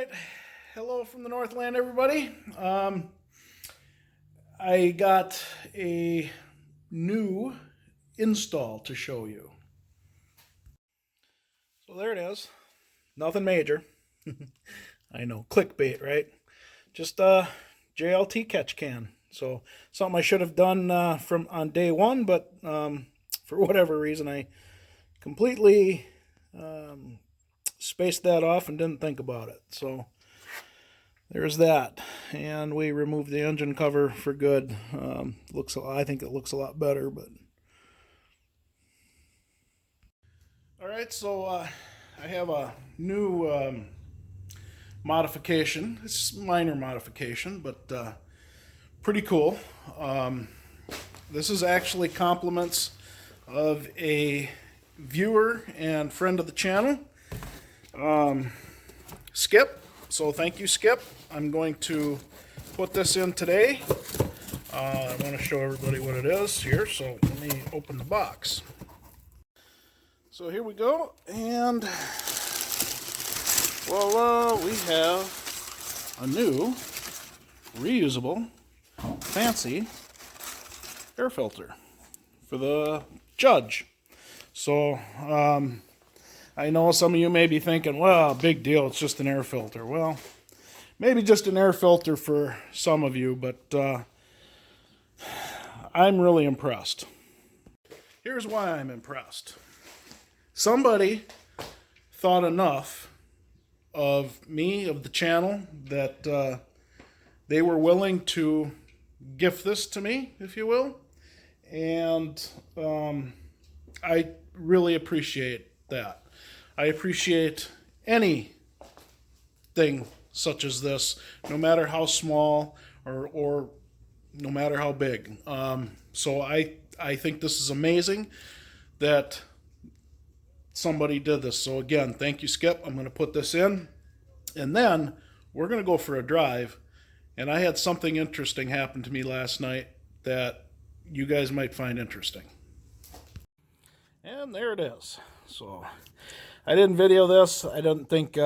right, hello from the Northland, everybody. I got a new install to show you. So there it is. Nothing major. I know, clickbait, right? Just a JLT catch can. So something I should have done on day one, but for whatever reason I completely spaced that off and didn't think about it. So there's that, and we removed the engine cover for good. I think it looks a lot better, but all right. So I have a new modification. It's a minor modification, but pretty cool. This is actually compliments of a viewer and friend of the channel, Skip. So thank you, Skip. I'm going to put this in today. I want to show everybody what it is here, so let me open the box. So here we go, and voila, we have a new reusable fancy air filter for the Judge. So I know some of you may be thinking, well, big deal, it's just an air filter. Well, maybe just an air filter for some of you, but I'm really impressed. Here's why I'm impressed. Somebody thought enough of me, of the channel, that they were willing to gift this to me, if you will, and I really appreciate that. I appreciate anything such as this, no matter how small or no matter how big. So I think this is amazing that somebody did this. So again, thank you, Skip. I'm going to put this in, and then we're going to go for a drive. And I had something interesting happen to me last night that you guys might find interesting. And there it is. So I didn't video this. I didn't think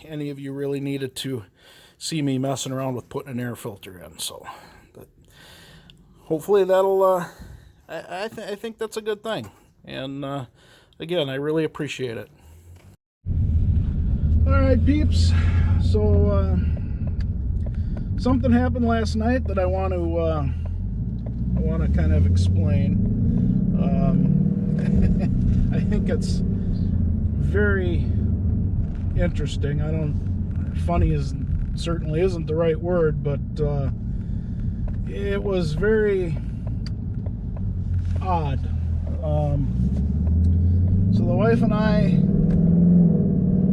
any of you really needed to see me messing around with putting an air filter in. So but hopefully that'll, I think that's a good thing. And again, I really appreciate it. All right, peeps. So something happened last night that I want to kind of explain. I think it's very interesting. Funny certainly isn't the right word, but it was very odd. So the wife and I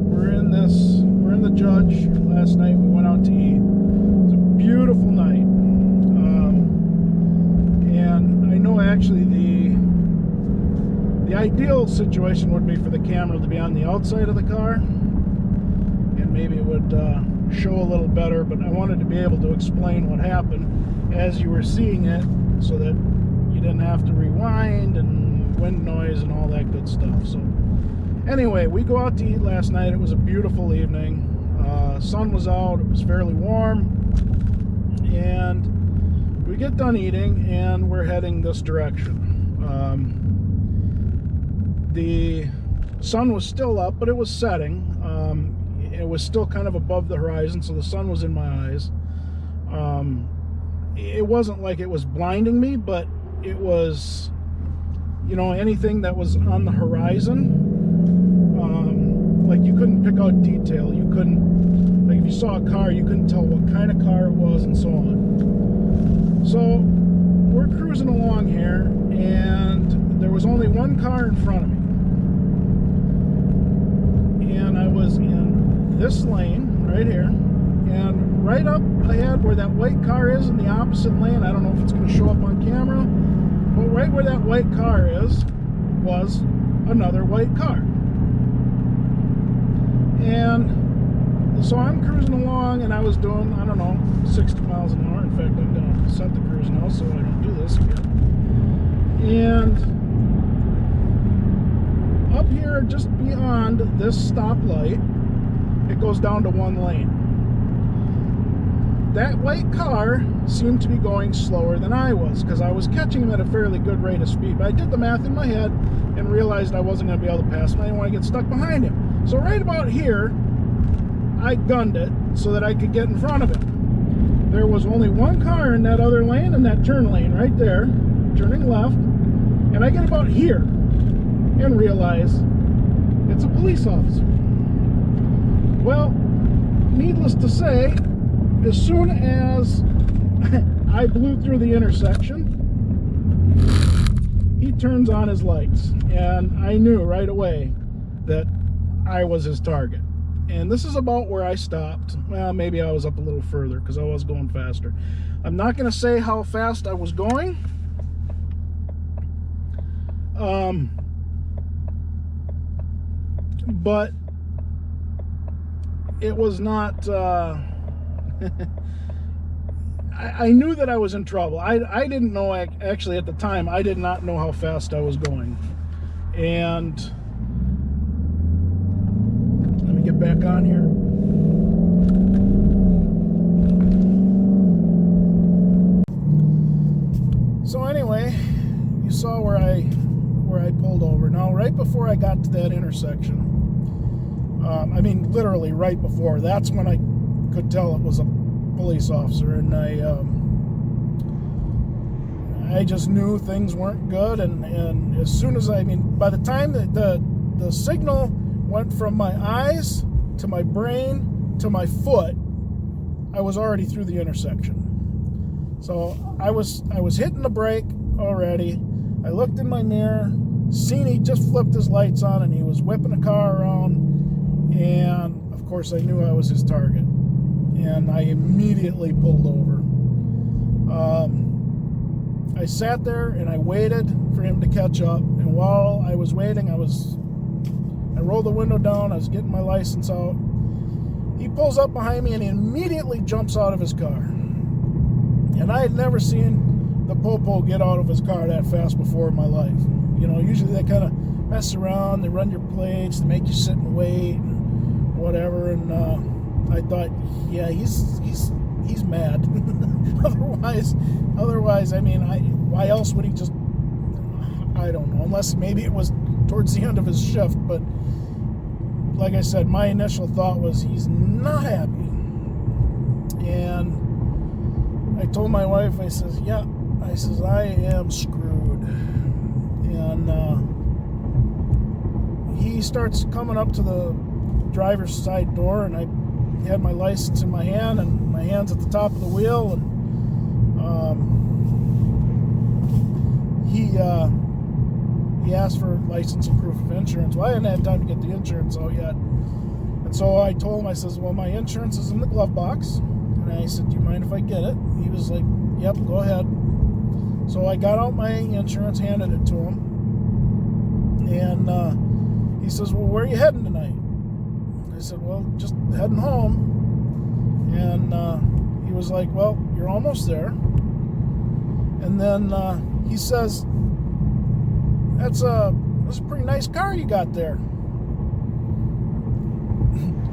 were in the Judge last night. We went out to eat. It was a beautiful night. And I know actually the ideal situation would be for the camera to be on the outside of the car, and maybe it would show a little better, but I wanted to be able to explain what happened as you were seeing it, so that you didn't have to rewind and wind noise and all that good stuff. So anyway, we go out to eat last night. It was a beautiful evening. Sun was out. It was fairly warm, and we get done eating and we're heading this direction. The sun was still up, but it was setting. It was still kind of above the horizon, so the sun was in my eyes. It wasn't like it was blinding me, but it was, anything that was on the horizon, like you couldn't pick out detail. You couldn't, like if you saw a car, you couldn't tell what kind of car it was and so on. So we're cruising along here, and there was only one car in front of me. And I was in this lane right here, and right up ahead where that white car is in the opposite lane, I don't know if it's going to show up on camera, but right where that white car is was another white car. And so I'm cruising along, and I was doing, 60 miles an hour. In fact, I'm going to set the cruise now so I don't do this again. And up here, just beyond this stoplight, it goes down to one lane. that white car seemed to be going slower than I was, because I was catching him at a fairly good rate of speed. But I did the math in my head and realized I wasn't going to be able to pass him. I didn't want to get stuck behind him. So right about here, I gunned it so that I could get in front of him. There was only one car in that other lane, in that turn lane right there, turning left. And I get about here and realize it's a police officer. Well, needless to say, as soon as I blew through the intersection, he turns on his lights, and I knew right away that I was his target. And this is about where I stopped. Well, maybe I was up a little further because I was going faster. I'm not going to say how fast I was going. But it was not... I knew that I was in trouble. I didn't know, actually at the time, I did not know how fast I was going. And let me get back on here. So anyway, you saw where I pulled over. Now, right before I got to that intersection, I mean, literally right before, that's when I could tell it was a police officer, and I just knew things weren't good. And as soon as by the time that the signal went from my eyes to my brain to my foot, I was already through the intersection. So I was hitting the brake already. I looked in my mirror, seen he just flipped his lights on, and he was whipping a car around, and of course I knew I was his target. And I immediately pulled over. I sat there and I waited for him to catch up. And while I was waiting, I rolled the window down. I was getting my license out. He pulls up behind me and he immediately jumps out of his car. And I had never seen the popo get out of his car that fast before in my life. You know, usually they kind of mess around, they run your plates, they make you sit and wait, and whatever. And I thought, yeah, he's mad. otherwise, I mean, why else would he just? I don't know. Unless maybe it was towards the end of his shift. But like I said, my initial thought was he's not happy. And I told my wife, I says, yeah, I am screwed. And he starts coming up to the driver's side door, and I had my license in my hand, and my hand's at the top of the wheel, and he asked for license and proof of insurance. Well, I hadn't had time to get the insurance out yet, and so I told him, I says, well, my insurance is in the glove box, and I said, do you mind if I get it? He was like, yep, go ahead. So I got out my insurance, handed it to him, and he says, well, where are you heading tonight? I said, well, just heading home. And he was like, well, you're almost there. And then he says, that's a pretty nice car you got there.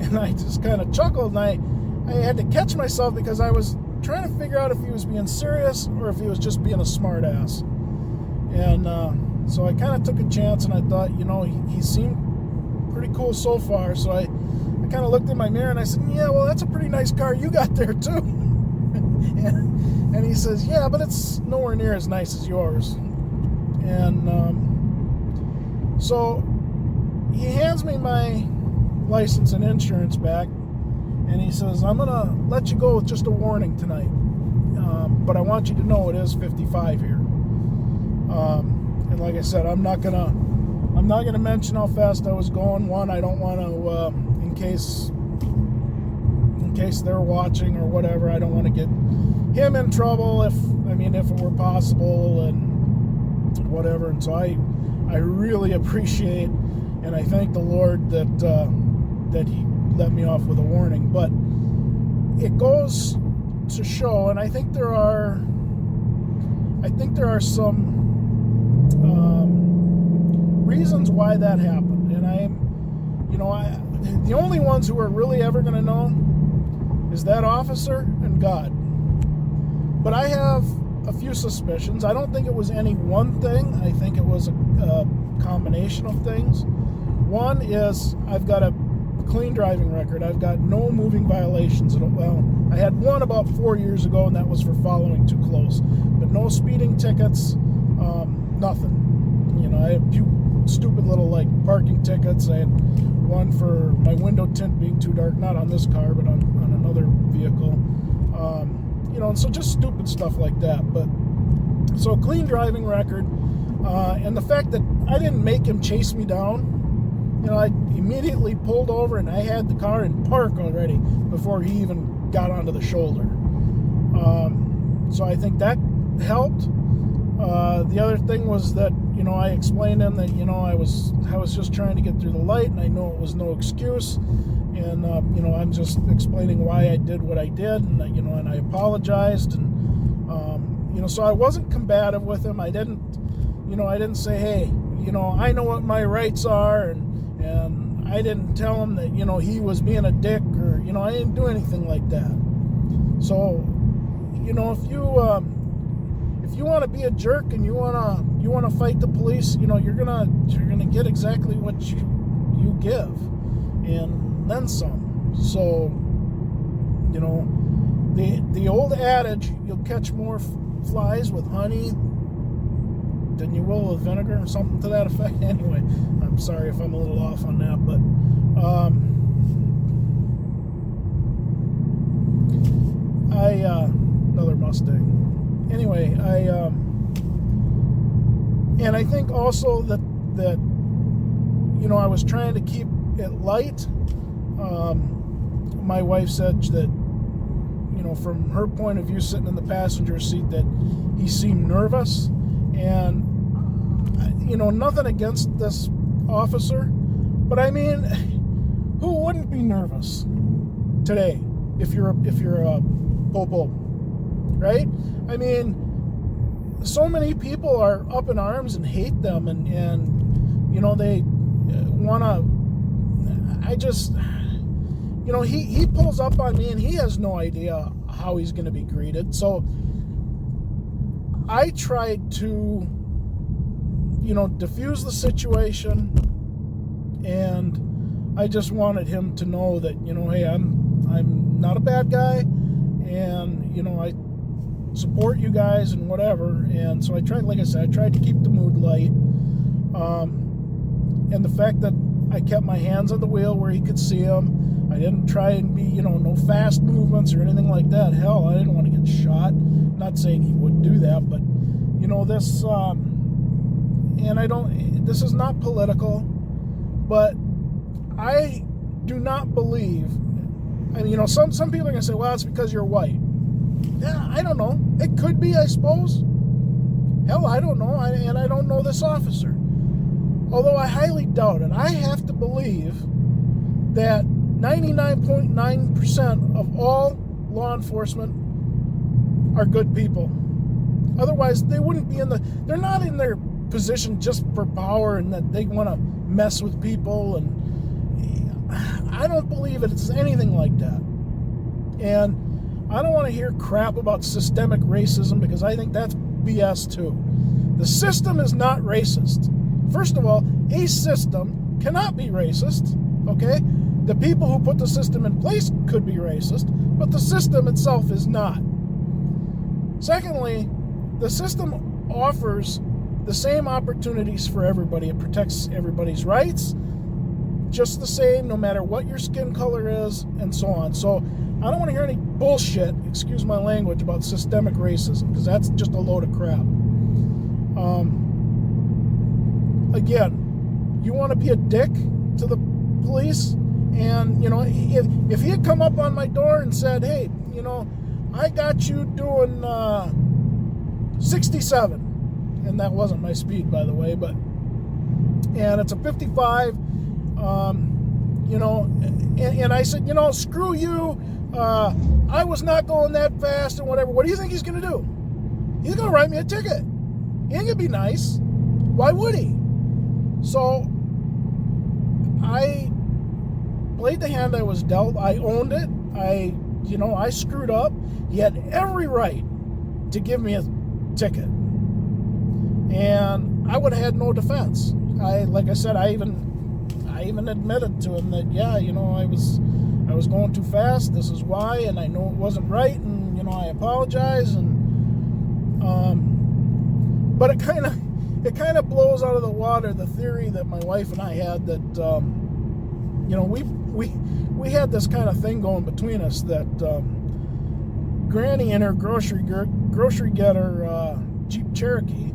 And I just kind of chuckled, and I had to catch myself because I was trying to figure out if he was being serious or if he was just being a smart ass. And so I kind of took a chance, and I thought, you know, he seemed pretty cool so far. So I kind of looked in my mirror and I said, yeah, well, that's a pretty nice car you got there too. And he says, yeah, but it's nowhere near as nice as yours. And so he hands me my license and insurance back, and he says, I'm gonna let you go with just a warning tonight, but I want you to know it is 55 here. And like I said, I'm not gonna mention how fast I was going. One, I don't want to in case they're watching or whatever, I don't want to get him in trouble if it were possible and whatever. And so I really appreciate, and I thank the Lord that he let me off with a warning. But it goes to show, and I think there are some reasons why that happened. And the only ones who are really ever going to know is that officer and God. But I have a few suspicions. I don't think it was any one thing. I think it was a combination of things. One is I've got a clean driving record. I've got no moving violations at all. Well, I had one about 4 years ago, and that was for following too close. But no speeding tickets, nothing. I had a few stupid little parking tickets. I had one for my window tint being too dark, not on this car, but on another vehicle. And so just stupid stuff like that. But so clean driving record, and the fact that I didn't make him chase me down. I immediately pulled over and I had the car in park already before he even got onto the shoulder. So I think that helped. The other thing was that, I explained to him that, I was just trying to get through the light, and I know it was no excuse. And, I'm just explaining why I did what I did, and, and I apologized. And, so I wasn't combative with him. I didn't say, hey, I know what my rights are, and I didn't tell him that, he was being a dick, or, I didn't do anything like that. So, if you want to be a jerk and you want to fight the police, you're gonna get exactly what you give, and then some. So, the old adage, you'll catch more flies with honey than you will with vinegar, or something to that effect. Anyway, I'm sorry if I'm a little off on that, but another Mustang. Anyway, and I think also that I was trying to keep it light. My wife said that, from her point of view, sitting in the passenger seat, that he seemed nervous. And, nothing against this officer, but I mean, who wouldn't be nervous today if you're a popo, right? I mean, so many people are up in arms and hate them, and they want to. He pulls up on me, and he has no idea how he's going to be greeted. So I tried to, diffuse the situation, and I just wanted him to know that, hey, I'm not a bad guy, and I support you guys and whatever. And so I tried, like I said, I tried to keep the mood light, and the fact that I kept my hands on the wheel where he could see them. I didn't try and be, no fast movements or anything like that. Hell, I didn't want to get shot. Not saying he would do that, but this, and this is not political, but I do not believe, some people are going to say, well, it's because you're white. Yeah, I don't know. It could be, I suppose. Hell, I don't know. And I don't know this officer. Although I highly doubt it. I have to believe that 99.9% of all law enforcement are good people. Otherwise, they wouldn't be they're not in their position just for power and that they want to mess with people. And I don't believe it's anything like that. And I don't want to hear crap about systemic racism, because I think that's BS too. The system is not racist. First of all, a system cannot be racist, okay? The people who put the system in place could be racist, but the system itself is not. Secondly, the system offers the same opportunities for everybody. It protects everybody's rights just the same, no matter what your skin color is, and so on. So I don't want to hear any bullshit, excuse my language, about systemic racism, because that's just a load of crap. Again, you want to be a dick to the police, and if he had come up on my door and said, hey, I got you doing 67, and that wasn't my speed, by the way, and it's a 55, and I said, screw you, I was not going that fast and whatever. What do you think he's going to do? He's going to write me a ticket. He ain't going to be nice. Why would he? So I played the hand I was dealt. I owned it. I screwed up. He had every right to give me a ticket. And I would have had no defense. Like I said, I even admitted to him that, yeah, I was going too fast. This is why, and I know it wasn't right, and I apologize. And but it kind of blows out of the water the theory that my wife and I had that we had this kind of thing going between us that Granny in her grocery getter Jeep Cherokee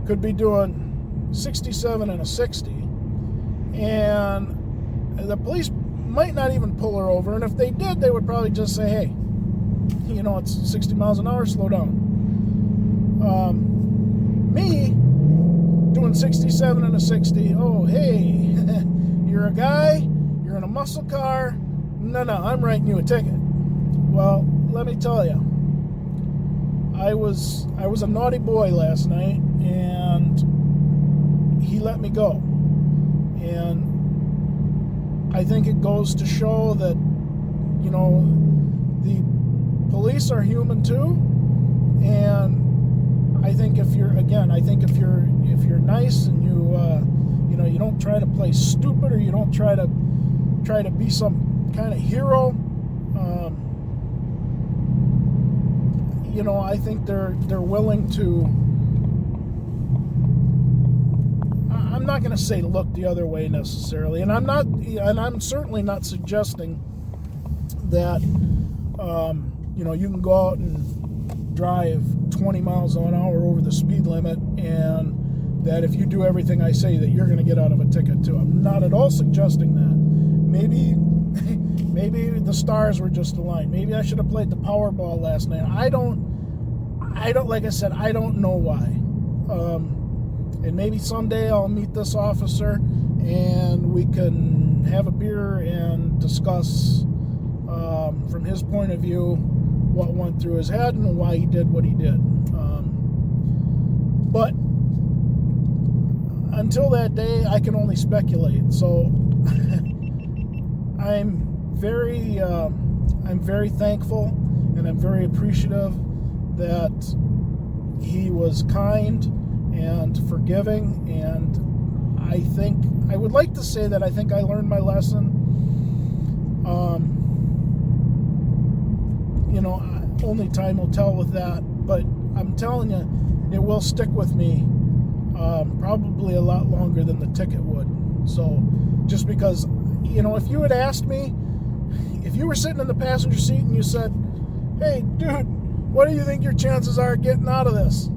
could be doing 67 and a 60, and the police might not even pull her over, and if they did, they would probably just say, hey, it's 60 miles an hour, slow down. Me doing 67 and a 60, oh, hey, you're a guy, you're in a muscle car, no, I'm writing you a ticket. Well, let me tell you, I was a naughty boy last night, and he let me go. And I think it goes to show that, the police are human too. And I think if you're nice and you don't try to play stupid, or you don't try to be some kind of hero, I think they're willing to. I'm not going to say look the other way necessarily, and I'm certainly not suggesting that you can go out and drive 20 miles an hour over the speed limit, and that if you do everything I say that you're going to get out of a ticket too. I'm not at all suggesting that. Maybe the stars were just aligned. Maybe I should have played the Powerball last night. I don't like I said, I don't know why. And maybe someday I'll meet this officer and we can have a beer and discuss from his point of view what went through his head and why he did what he did. But until that day, I can only speculate. So I'm very thankful, and I'm very appreciative that he was kind and forgiving, and I would like to say that I think I learned my lesson. Only time will tell with that, but I'm telling you, it will stick with me probably a lot longer than the ticket would. So just because, if you had asked me, if you were sitting in the passenger seat and you said, hey, dude, what do you think your chances are of getting out of this?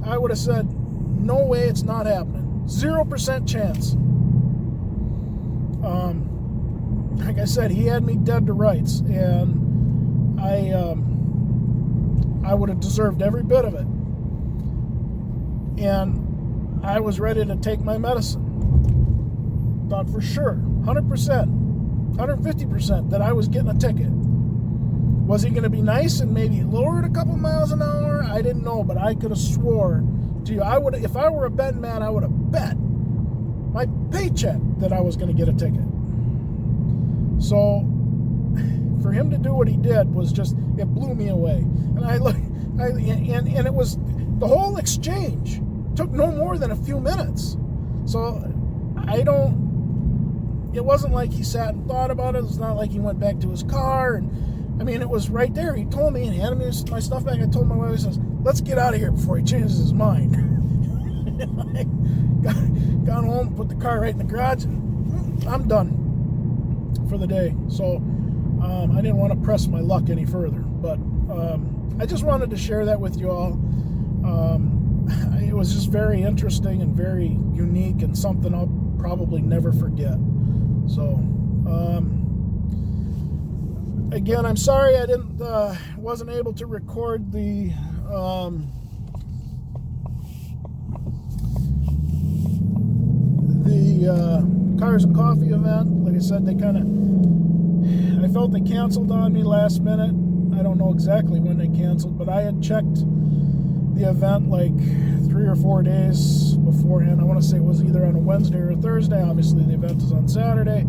I would have said, no way, it's not happening. 0% chance. Like I said, he had me dead to rights, and I would have deserved every bit of it. And I was ready to take my medicine. Thought for sure, 100%, 150% that I was getting a ticket. Was he going to be nice and maybe lower it a couple miles an hour? I didn't know, but I could have swore to you, if I were a betting man, I would have bet my paycheck that I was going to get a ticket. So for him to do what he did was just, it blew me away. And and it was, the whole exchange took no more than a few minutes. So it wasn't like he sat and thought about it. It's not like he went back to his car. And it was right there. He told me and handed me my stuff back. I told my wife, I says, let's get out of here before he changes his mind. I got home, put the car right in the garage, and I'm done for the day. So I didn't want to press my luck any further, but I just wanted to share that with you all. It was just very interesting and very unique, and something I'll probably never forget. So again, I'm sorry I wasn't able to record the Cars and Coffee event. Like I said, I felt they canceled on me last minute. I don't know exactly when they canceled, but I had checked the event like 3 or 4 days beforehand. I want to say it was either on a Wednesday or a Thursday. Obviously, the event is on Saturday.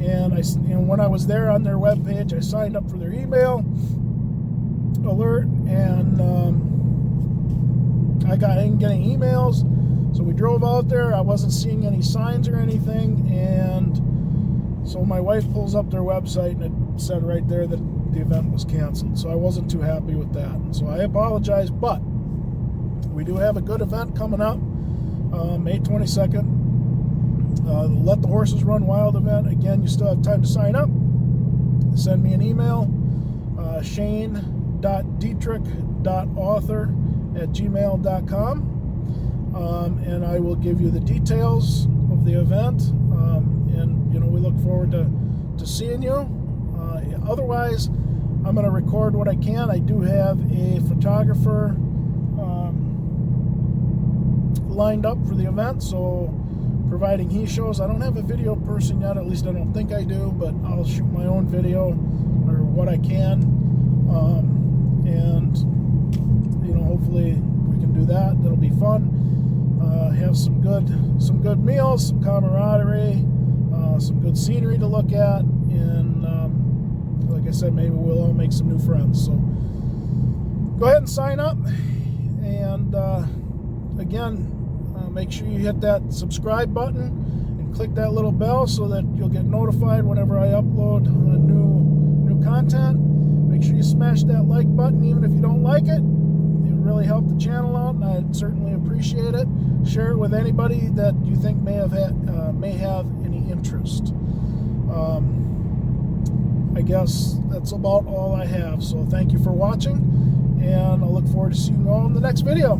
And when I was there on their webpage, I signed up for their email. alert, and I didn't get any emails. So we drove out there. I wasn't seeing any signs or anything, and so my wife pulls up their website, and it said right there that the event was canceled. So I wasn't too happy with that. And so I apologize, but we do have a good event coming up, May 22nd. The Let the Horses Run Wild event. Again, you still have time to sign up. Send me an email, shane.dietrich.author@gmail.com, and I will give you the details of the event. And we look forward to seeing you. Otherwise, I'm going to record what I can. I do have a photographer lined up for the event, so providing he shows. I don't have a video person yet, at least I don't think I do, but I'll shoot my own video or what I can, and hopefully we can do that. That'll be fun. Have some good meals, some camaraderie, some good scenery to look at, and like I said, maybe we'll all make some new friends. So go ahead and sign up, and again, make sure you hit that subscribe button and click that little bell so that you'll get notified whenever I upload new content. Make sure you smash that like button even if you don't like it. It really helped the channel out, and I'd certainly appreciate it. Share it with anybody that you think may have any interest. I guess that's about all I have. So thank you for watching, and I look forward to seeing you all in the next video.